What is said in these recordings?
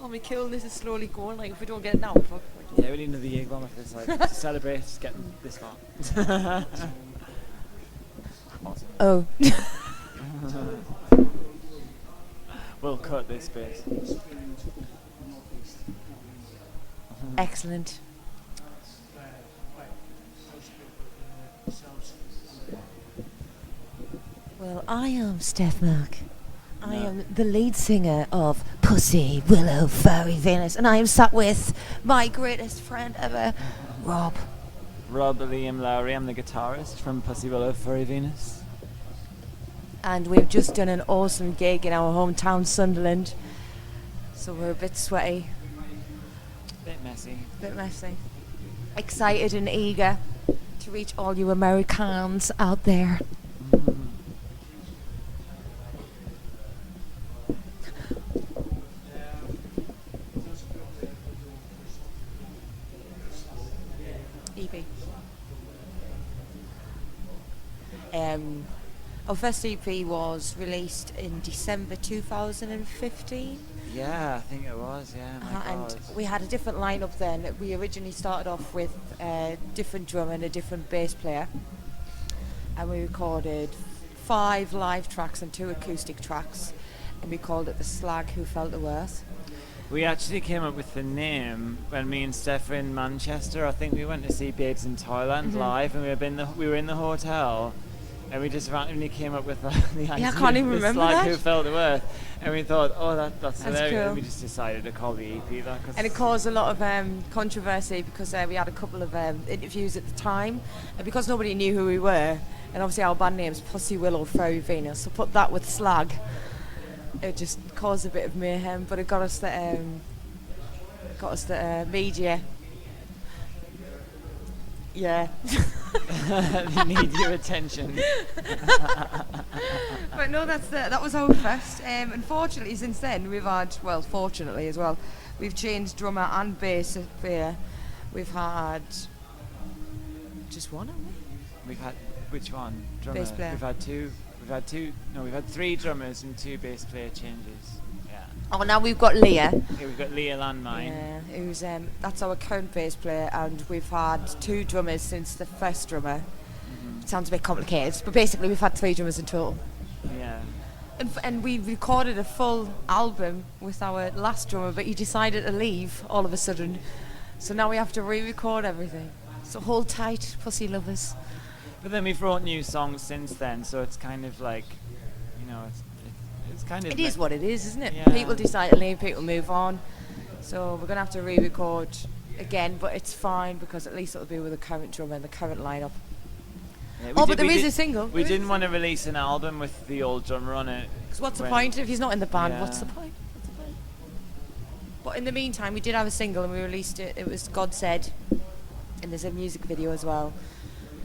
how my coolness is slowly going. Like if we don't get it now, fuck. Yeah, we need another year bomb after this, like, to celebrate getting this far. Awesome. Oh. We'll cut this bit. Excellent. Well, I am Steph Mark. I am the lead singer of PussyWillowFurryVenus, and I am sat with my greatest friend ever, Rob. Rob Liam Lowry, I'm the guitarist from PussyWillowFurryVenus. And we've just done an awesome gig in our hometown, Sunderland. So we're a bit sweaty. Bit messy. Excited and eager to reach all you Americans out there. EP. Our first EP was released in December 2015. Yeah, I think it was, yeah. My God. And we had a different lineup then. We originally started off with a different drummer and a different bass player. And we recorded 5 live tracks and 2 acoustic tracks. And we called it the Slag Who Felt the Worst. We actually came up with the name when me and Steph were in Manchester. I think we went to see Babes in Thailand live, and we were in the hotel, and we just randomly came up with the idea I can't even of the remember Slag that. Who Felt the Worst. And we thought, oh, that's hilarious. cool. And we just decided to call the EP that. And it caused a lot of controversy because we had a couple of interviews at the time, and because nobody knew who we were, and obviously our band name's PussyWillowFurryVenus, so put that with Slag. It just caused a bit of mayhem, but it got us the media. Yeah. They need your attention. But no, that was our first. Unfortunately, since then we've had, well, fortunately as well, we've changed drummer and bass player. We've had just one, haven't we? We've had which one? Drummer. Bass player. We've had 3 drummers and 2 bass player changes. Yeah. Oh, now we've got Leah. Yeah, we've got Leah Landmine. Yeah, who's that's our current bass player, and we've had 2 drummers since the first drummer. It sounds a bit complicated, but basically we've had 3 drummers in total. Yeah. And we recorded a full album with our last drummer, but he decided to leave all of a sudden. So now we have to re-record everything. So hold tight, pussy lovers. But then we've wrote new songs since then, so it's kind of like, it's kind of. It is what it is, isn't it? Yeah. People decide to leave, people move on. So we're gonna have to re-record again, but it's fine because at least it'll be with the current drummer and the current lineup. Yeah, But there is a single. We didn't want to release an album with the old drummer on it. Because what's the point if he's not in the band? Yeah. What's the point? But in the meantime, we did have a single and we released it. It was God Said, and there's a music video as well.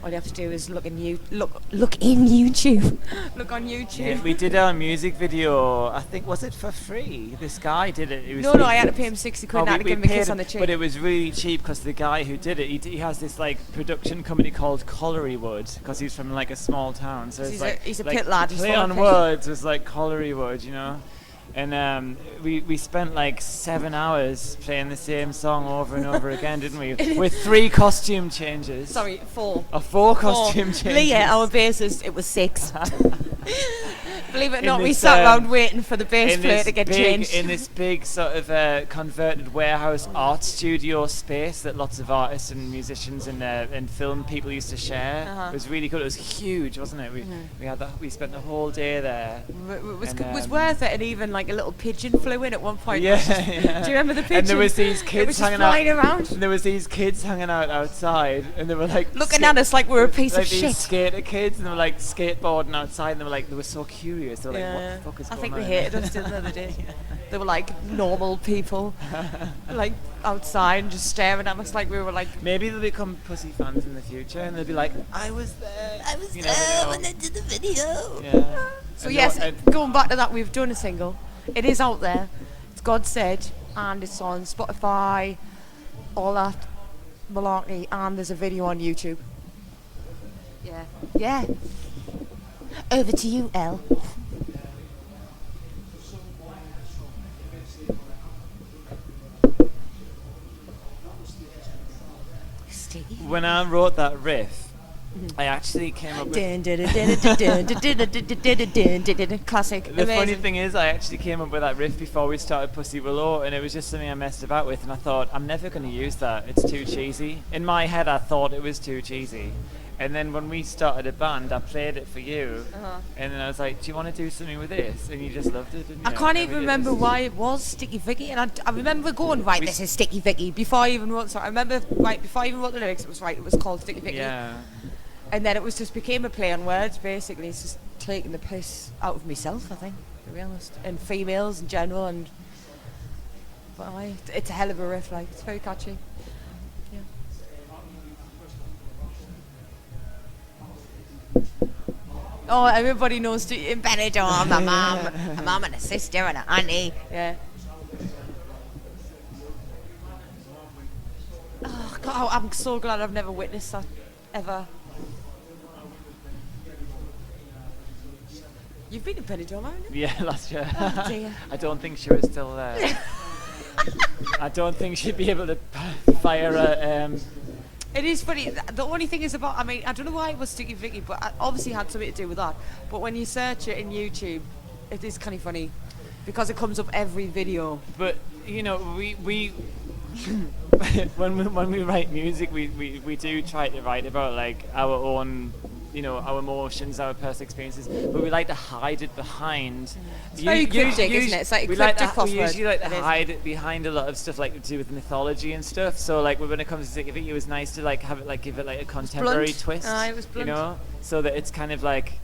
All you have to do is look in YouTube. Look on YouTube. Yeah, we did our music video. I think, was it for free? This guy did it. No, I had to pay him 60 quid now to give him a kiss on the cheek. But it was really cheap because the guy who did it, he has this like production company called Collierywood because he's from like a small town. So he's a pit lad. Play on words was like Collierywood, you know. And we spent like 7 hours playing the same song over and over again, didn't we? With 3 costume changes. Sorry, 4. 4 costume changes. Leah, our bassist, it was 6. Believe it or not, we sat around waiting for the bass player to get changed. In this big sort of converted warehouse art studio space that lots of artists and musicians and film people used to share. It was really cool. It was huge, wasn't it? We spent the whole day there. It was worth it, and even like a little pigeon flew in at one point. Yeah, Do you remember the pigeon? And there was these kids hanging out. Around. And there was these kids hanging out outside, and they were like looking at us like we were a piece of shit. These skater kids, and they were like skateboarding outside, and they were so curious. They were like, what the fuck is going on? I think they hated us, didn't they? They did. They were like normal people, like outside and just staring at us like we were like. Maybe they'll become Pussy fans in the future, and they'll be like, I was there when they did the video. Yeah. So going back to that, we've done a single. It is out there. It's God Said, and it's on Spotify, all that malarkey, and there's a video on YouTube. Yeah. Over to you, Elle. when I wrote that riff, I actually came up with... Classic. The funny Amazing. thing is, I actually came up with that riff before we started Pussy Willow, and it was just something I messed about with, and I thought, I'm never going to use that. It's too cheesy. In my head, I thought it was too cheesy. And then when we started a band, I played it for you, and then I was like, do you want to do something with this? And you just loved it, didn't you? I can't even remember why it was Sticky Vicky, and I remember going, right, this is Sticky Vicky, before I even wrote, I remember, right, before I even wrote the lyrics, it was called Sticky Vicky. Yeah. And then it was just became a play on words, basically. It's just taking the piss out of myself, I think, to be honest. And females in general, but it's a hell of a riff, like, it's very catchy. Yeah. Oh, everybody knows in Benidorm, a mum and a sister and an auntie. Yeah. Oh, God, I'm so glad I've never witnessed that, ever. You've been in Benidorm, haven't you? Yeah, last year. Oh, dear. I don't think she was still there. I don't think she'd be able to fire a... It is funny. The only thing is about, I mean, I don't know why it was Sticky Vicky, but it obviously had something to do with that. But when you search it in YouTube, it is kind of funny because it comes up every video. But, you know, we when we write music, we do try to write about, like, our own, you know, our emotions, our personal experiences, but we like to hide it behind. It's very cryptic, isn't it? It's like a cryptic crossword. We usually like to hide it behind a lot of stuff like to do with mythology and stuff. So like when it comes to Sticky Vicky, it was nice to like have it like give it like a contemporary twist. It was blunt. You know, so that it's kind of like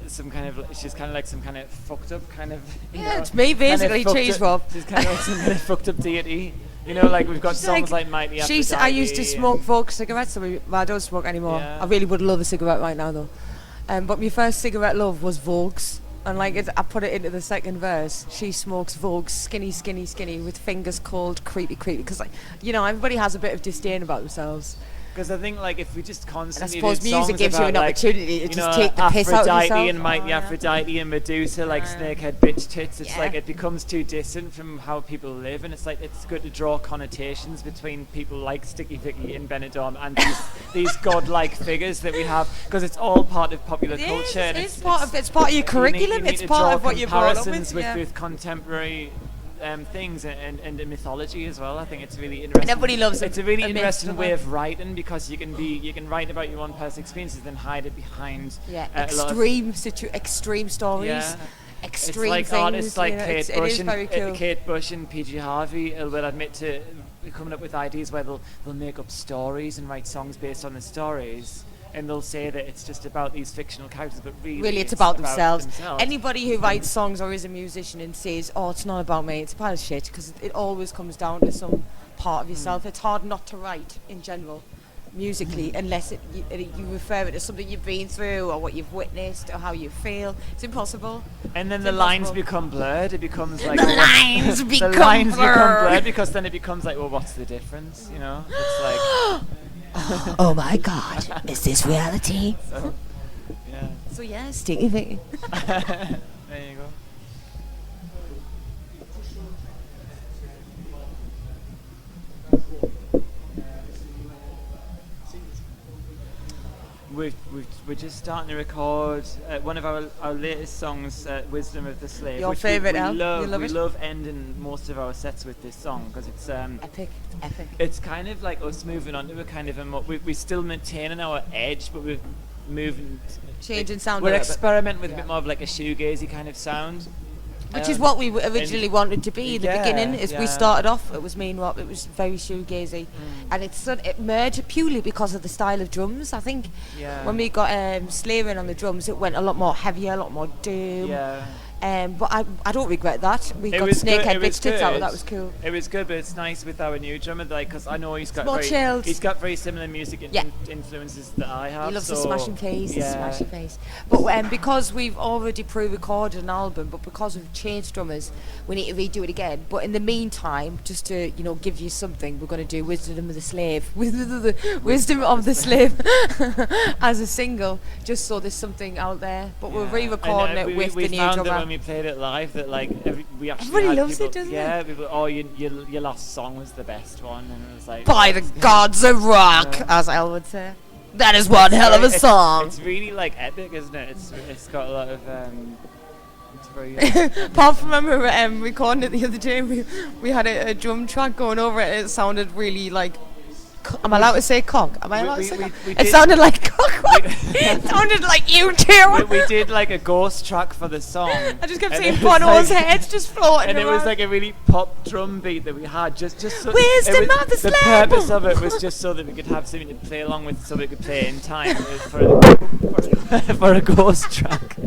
some kind of she's kind of like some kind of fucked up kind of. Yeah, it's me basically, Cheese Rob. She's kind of like some kind of fucked up deity. You know, like we've got songs like Mighty Aphrodite. I used to smoke Vogue cigarettes, well, I don't smoke anymore. Yeah. I really would love a cigarette right now though. But my first cigarette love was Vogue's. And like I put it into the second verse. She smokes Vogue's, skinny, skinny, skinny, with fingers cold, creepy, creepy. Because like, you know, everybody has a bit of disdain about themselves. Because I think like if we just constantly and I suppose music gives you an like, opportunity to just take the piss out of yourself. Aphrodite and Mighty Aphrodite and Medusa, like snakehead bitch tits. It's like it becomes too distant from how people live, and it's like it's good to draw connotations between people like Sticky Vicky in Benidorm and these godlike figures that we have, because it's all part of popular culture. And it's part of your curriculum. It's part of what you're brought up with. With contemporary things and mythology as well. I think it's really interesting. And everybody loves it. It's a really interesting way of writing, because you can write about your own personal experiences, then hide it behind extreme stories. Yeah. Extreme it's like things, artists like Kate Bush and PG Harvey will admit to coming up with ideas where they'll make up stories and write songs based on the stories. And they'll say that it's just about these fictional characters, but really it's about themselves. Anybody who writes songs or is a musician and says, oh, it's not about me, it's a pile of shit, because it always comes down to some part of yourself. It's hard not to write, in general, musically, unless you refer it to something you've been through or what you've witnessed or how you feel. It's impossible. And then the lines become blurred. It becomes like... the lines become blurred, because then it becomes like, well, what's the difference, you know? It's like... Oh my God, is this reality? So yeah, Sticky Vicky. There you go. We're just starting to record one of our latest songs, "Wisdom of the Slave." Your favourite, we love ending most of our sets with this song because it's epic. It's kind of like us moving on to a kind of we're still maintaining our edge, but we're moving, changing sound. We're experimenting with a bit more of like a shoegazy kind of sound. Which is what we originally wanted to be in the beginning. We started off, it was me and Rob, it was very shoegazy. And it merged purely because of the style of drums. I think when we got Slayer in on the drums, it went a lot more heavier, a lot more doom. Yeah. But I don't regret that. We got Snakehead bitch tits out. That was cool. It was good, but it's nice with our new drummer, like, because I know he's got very similar music influences that I have. He loves the smashing face. But because we've already pre-recorded an album, but because we've changed drummers, we need to redo it again. But in the meantime, just to give you something, we're going to do "Wisdom of the Slave," "Wisdom of the Slave" as a single, just so there's something out there. But we're re-recording it with the new drummer. we played it live that like we actually Everybody had loves people, it, doesn't yeah, it? people, oh, your last song was the best one, and it was like, By the gods of rock, as Elle would say. That is one hell of a song. It's really like epic, isn't it? It's got a lot of it's very Apart from remember recording it the other day, we had a drum track going over it. And it sounded really like. Am I allowed to say cock? Am I allowed to say cock? It sounded like cock. It sounded like you too. We did like a ghost track for the song. I just kept seeing Bono's head just floating and around. it was like a really pop drum beat that we had so Wisdom of the the Slag. purpose of it was just so that we could have something to play along with, so we could play in time for a ghost track.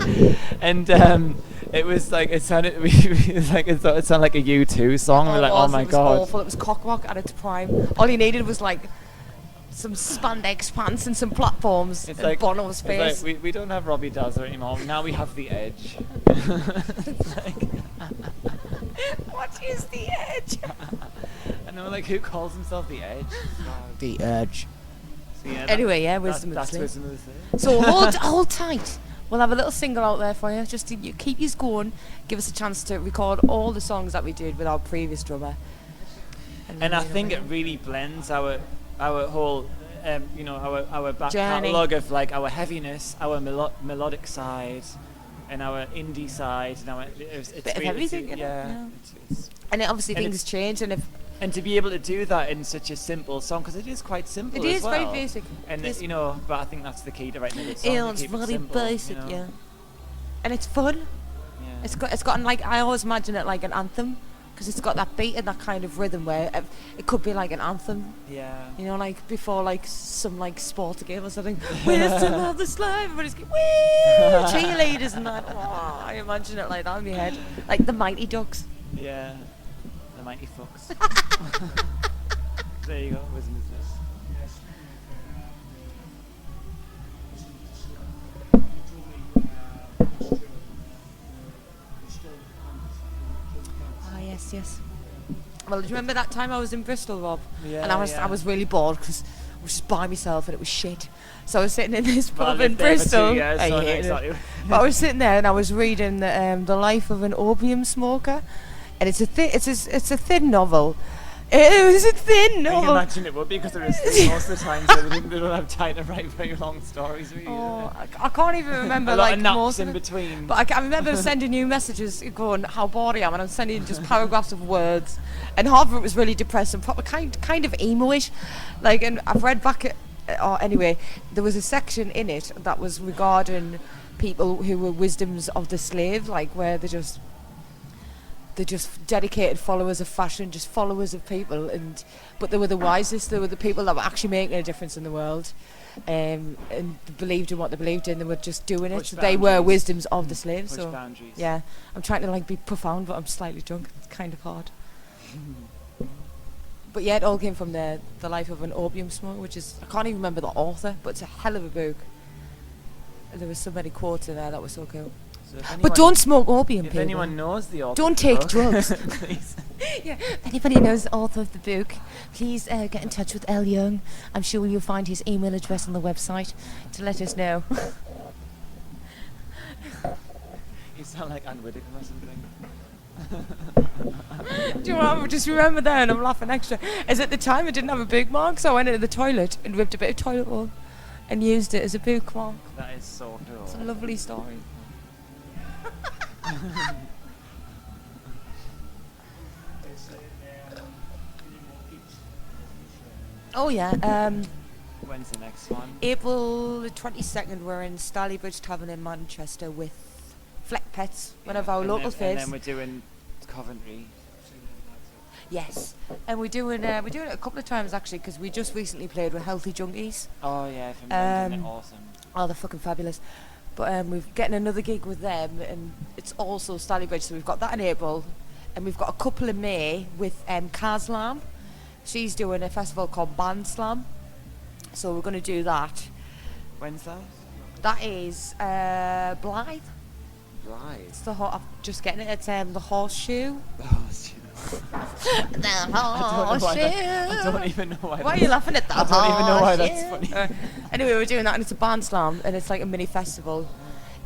And it was like it sounded it sounded like a U2 song. We're like, oh my god, awful. It was cock rock at its prime. All you needed was like some spandex pants and some platforms. It's and like Bono's face. It's like we don't have Robbie Dazzler anymore. Now we have the Edge. It's like, what is the Edge? I know, like, who calls himself the Edge? The Edge. So, yeah, Anyway, yeah, Wisdom of the that's Slave. Wisdom of the Slave. So hold tight. We'll have a little single out there for you, just to keep you going. Give us a chance to record all the songs that we did with our previous drummer. And I think it really blends our whole, our back Journey. catalogue of like our heaviness, our melodic side, and our indie side, and it's Bit of really, everything, you know? yeah. It's, And obviously and things change, and to be able to do that in such a simple song, because it is quite simple. It as is well. very basic. And It's- but I think that's the key to writing a good song. yeah, to it's keep it very simple, basic, you know? yeah. And it's fun. Yeah. It's got like, I always imagine it like an anthem, because it's got that beat and that kind of rhythm where it could be like an anthem. Yeah. You know, like before like some like sport game or something. Wisdom of the Slave, everybody's going, woo! Cheerleaders and that. Oh, I imagine it like that in my head. Like the Mighty Ducks. Yeah. The Mighty Fox. There you go. Wisdom is this. Ah, yes. Well, do you remember that time I was in Bristol, Rob? Yeah, And I was really bored because I was just by myself and it was shit. So I was sitting in this pub in Bristol. I hated it. But I was sitting there and I was reading the life of an opium smoker, and it's a thin novel. It was a thin I can novel. imagine it would be, because there is most of the time, so they don't have time to write very long stories. Really, Oh, I can't even remember a lot like of naps most in of it. between. But I remember sending you messages going how bored I am, and I'm sending just paragraphs of words, and half of it was really depressing, proper kind of emo-ish. Like, and I've read back at, or anyway, there was a section in it that was regarding people who were wisdoms of the slave, like where they're just dedicated followers of fashion, just followers of people, but they were the wisest. They were the people that were actually making a difference in the world, and believed in what they believed in. They were just doing it. Push So they were boundaries. wisdoms of the slaves. Push So boundaries. yeah, I'm trying to like be profound, but I'm slightly drunk. It's kind of hard. But yeah, it all came from the life of an opium smoker, which is, I can't even remember the author, but it's a hell of a book. There was so many quotes in there that were so cool. So if But don't smoke opium, If people. anyone knows the author, Don't of the take book, drugs. please. Yeah, if anybody knows the author of the book, please get in touch with L. Young. I'm sure you'll find his email address on the website to let us know. You sound like Anne Whittaker or something. Do you know, just remember there, and I'm laughing extra, is at the time I didn't have a bookmark, so I went into the toilet and ripped a bit of toilet roll and used it as a bookmark. That is so cool. It's a lovely story. Oh yeah, When's the next one? April the 22nd we're in Stalybridge Tavern in Manchester with Fleck Pets, one of our And local then, faves. And then we're doing Coventry. Yes, and we're doing it a couple of times actually, because we just recently played with Healthy Junkies. Oh yeah, if I'm Um, awesome. Oh, they're fucking fabulous. But we're getting another gig with them, and it's also Stalybridge, so we've got that in April, and we've got a couple in May with Kazlam. She's doing a festival called Band Slam, so we're going to do that. When's that? That is Blythe. Right. It's I'm just getting it. It's the Horseshoe. Oh, shit. The I Horseshoe. don't even know why. Why are you laughing at that? I don't even know why that's Horseshoe? funny. Anyway, we're doing that, and it's a band slam, and it's like a mini festival.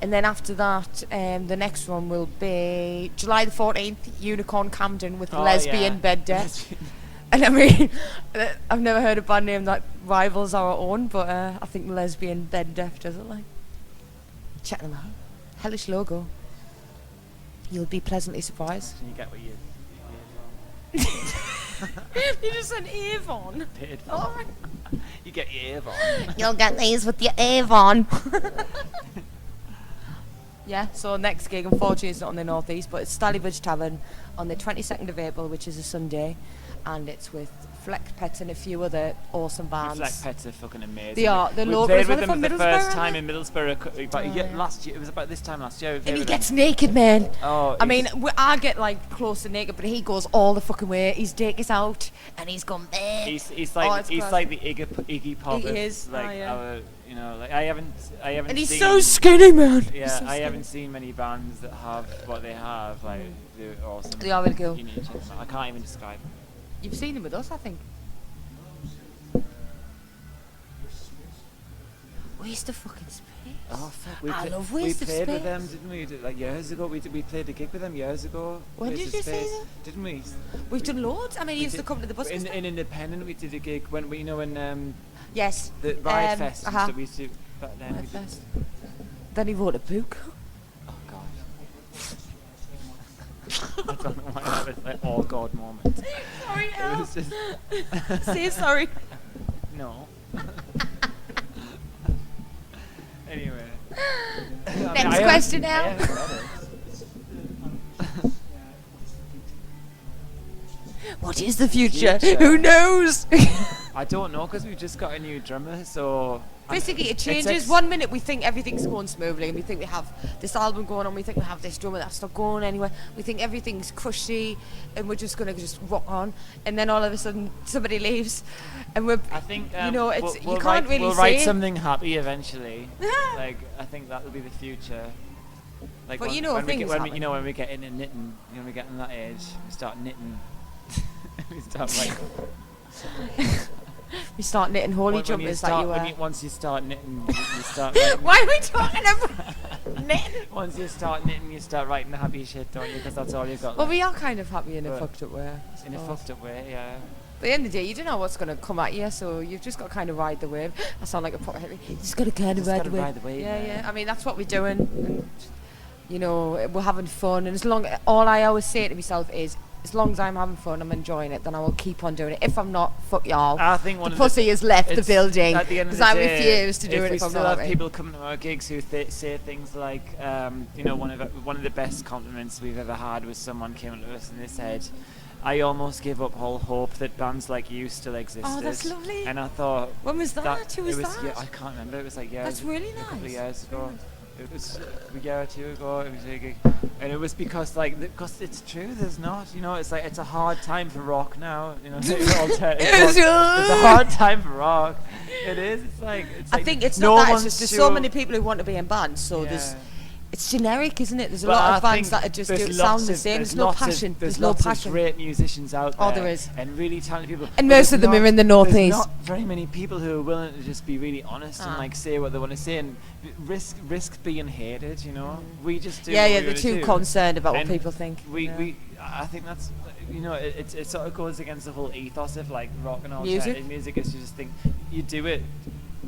And then after that, the next one will be July the 14th, Unicorn Camden with Lesbian Bed Death. And I mean, I've never heard a band name that rivals our own, but I think Lesbian Bed Death does it, like. Check them out. Hellish logo. You'll be pleasantly surprised. Can you get what you... You just said Avon. Oh. You get your Avon. You'll get these with your Avon. Yeah, so next gig, unfortunately, it's not on the North East, but it's Stallybridge Tavern on the 22nd of April, which is a Sunday, and it's with Flex Pets and a few other awesome bands. Flex Pets are fucking amazing. They are. They're we local. played with them for the first time in in Middlesbrough. Last year, it was about this time last year. And he gets naked, man. Oh, I mean, I get like close to naked, but he goes all the fucking way. His dick is out, and he's gone there. He's like the Iggy Pop. He is. Like our, you know, like I haven't. And he's so skinny, man. Yeah, so I haven't seen many bands that have what they have. Like they're awesome. They are really cool. You need to check them out. I can't even describe them. You've seen him with us, I think. Waste of fucking space. Oh fuck! I love Waste of Space. We played with them, didn't we? Like years ago. We played a gig with them years ago. When did you say that? Didn't we? We've done loads. I mean, he used to come to the bus. In Independent, we did a gig when we, you know, when yes, the Riot Fest. So we used to back then. Riot Fest. Then he wrote a book. Oh god. I don't know why that was like all god moment. Sorry, it was just say sorry. No. Anyway. Next question now. What is the future? Who knows? I don't know, because we've just got a new drummer, so... Basically, it changes. 1 minute we think everything's going smoothly, and we think we have this album going on, we think we have this drummer that's not going anywhere, we think everything's cushy, and we're just going to just rock on, and then all of a sudden somebody leaves, and we're... I think, you know, it's we'll you can't really we'll say... write something happy eventually. Like, I think that will be the future. Like, but you know, when we get into knitting, when we get in that age, we start knitting. We start like... We start knitting holy jumpers that you wear. Once you start knitting, you start... Why are we talking about knitting? Once you start knitting, you start writing the happy shit, don't you? Because that's all you've got. Well, we are kind of happy in a fucked up way. In a fucked up way, yeah. But at the end of the day, you don't know what's going to come at you, so you've just got to kind of ride the wave. I sound like a proper hippie. You just got to kind of ride the wave. Yeah. I mean, that's what we're doing. And, you know, we're having fun. And all I always say to myself is, as long as I'm having fun, I'm enjoying it, then I will keep on doing it. If I'm not, fuck y'all. I think the pussy has left the building because I refuse to do it if I'm not. We still have people coming to our gigs who say things like, you know, one of the best compliments we've ever had was someone came to us and they said, I almost give up all hope that bands like you still existed. Oh, that's lovely. And I thought... When was that? Who was that? Yeah, I can't remember. It was like years. That's really nice. A couple of years ago. It was a year or two ago. It was a gig, and it was because it's true. There's not, you know, it's like it's a hard time for rock now. You know, it's a hard time for rock. It is. It's like I think it's not that. It's just there's so many people who want to be in bands. So it's generic, isn't it? There's a lot of bands that are just sound the same. There's no passion. There's lots of great musicians out there. Oh, there is. And really talented people. And most of them are in the North East. There's not very many people who are willing to just be really honest and like say what they want to say and risk being hated, you know? We just do. Yeah, they're too concerned about what people think. I think that's, you know, it sort of goes against the whole ethos of like rock and all music. Music is you just think you do it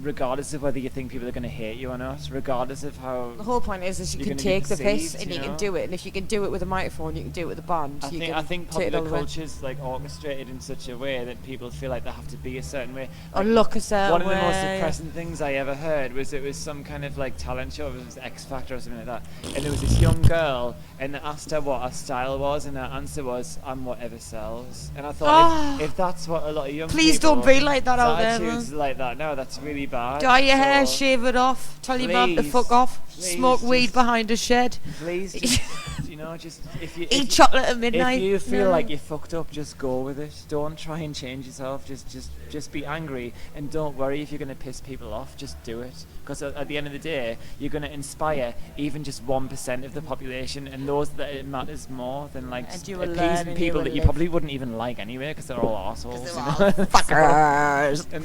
regardless of whether you think people are going to hate you or not, regardless of how... The whole point is you can take the piss and you can do it, and if you can do it with a microphone, you can do it with a band. I think popular culture's like orchestrated in such a way that people feel like they have to be a certain way. Or look a certain way. One of the most depressing things I ever heard was it was some kind of like talent show, it was X Factor or something like that, and there was this young girl, and they asked her what her style was, and her answer was, I'm whatever sells. And I thought, if that's what a lot of young Please people... don't be like that out there, attitudes like that, no, that's really bad. Dye your hair, shave it off, tell your mum to fuck off, smoke weed behind a shed. Please, just, you know, just if you Eat chocolate at midnight. If you feel like you fucked up, just go with it. Don't try and change yourself. Just be angry, and don't worry if you're going to piss people off. Just do it, because at the end of the day, you're going to inspire even just 1% of the population, and those that it matters more than like appeasing people that you probably wouldn't even like anyway, because they're all assholes. Fuckers. And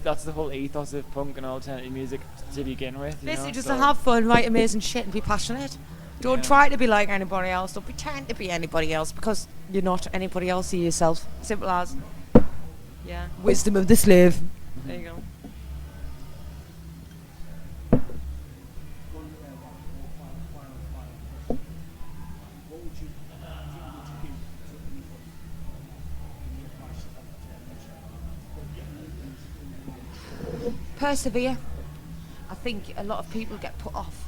that's the whole ethos of punk and alternative music to begin with. Basically, just to have fun, write amazing shit, and be passionate. Don't try to be like anybody else. Don't pretend to be anybody else, because you're not anybody else. See yourself. Simple as. Yeah. Wisdom of the slave. There you go. Persevere. I think a lot of people get put off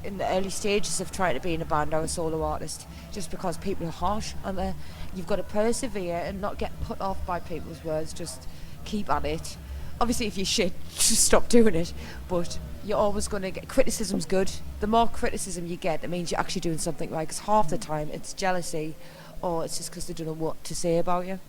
in the early stages of trying to be in a band or a solo artist, just because people are harsh, and you've got to persevere and not get put off by people's words. Just keep at it. Obviously, if you're shit, just stop doing it, but you're always going to get criticism's good. The more criticism you get, that means you're actually doing something right, because half the time it's jealousy, or it's just because they don't know what to say about you.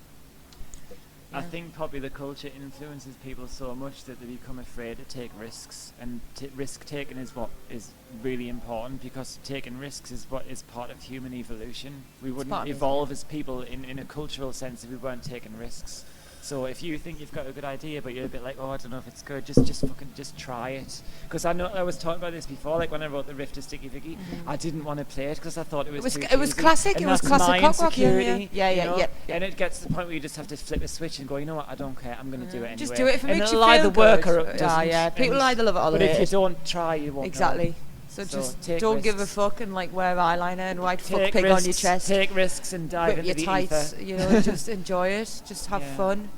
I think popular culture influences people so much that they become afraid to take risks, and risk taking is what is really important, because taking risks is what is part of human evolution. We wouldn't evolve as people in a cultural sense if we weren't taking risks. So if you think you've got a good idea, but you're a bit like, oh, I don't know if it's good, just try it. Because I know I was talking about this before, like when I wrote the riff to Sticky Vicky, I didn't want to play it because I thought it was too it was cheesy. classic. And It was that's classic my cock rock. insecurity, Yeah. you know? And it gets to the point where you just have to flip a switch and go, you know what, I don't care, I'm going to do it anyway. Just do it if it makes you it'll feel either work good. or it doesn't. Yeah. People either love it or But hate if you it. don't try, you won't Exactly. know. So just take don't give a risks. fuck and like wear eyeliner and write fuck Take pig on your chest. Take risks and dive Whip into your the tights, ether. you know, just enjoy it. Just have fun.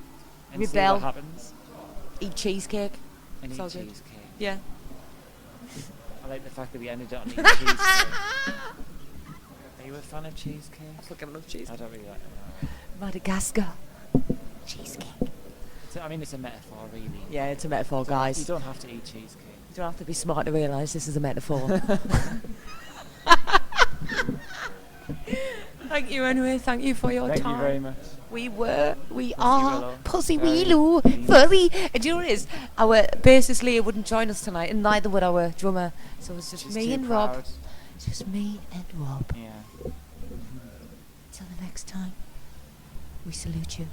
And Rebel. see what happens. Eat cheesecake. And It's eat all good. cheesecake. Yeah. I like the fact that we ended up on eating cheesecake. Are you a fan of cheesecake? I fucking love cheesecake. I don't really like it. Madagascar. Cheesecake. I mean, it's a metaphor, really. Yeah, it's a metaphor, guys. You don't have to eat cheesecake. You don't have to be smart to realise this is a metaphor. Thank you anyway. Thank you for your time. Thank you very much. We are PussyWillow. Furry. And do you know what it is? Our bassist Leah wouldn't join us tonight, and neither would our drummer. So it's just me and Rob. It's just me and Rob. Yeah. Till the next time, we salute you.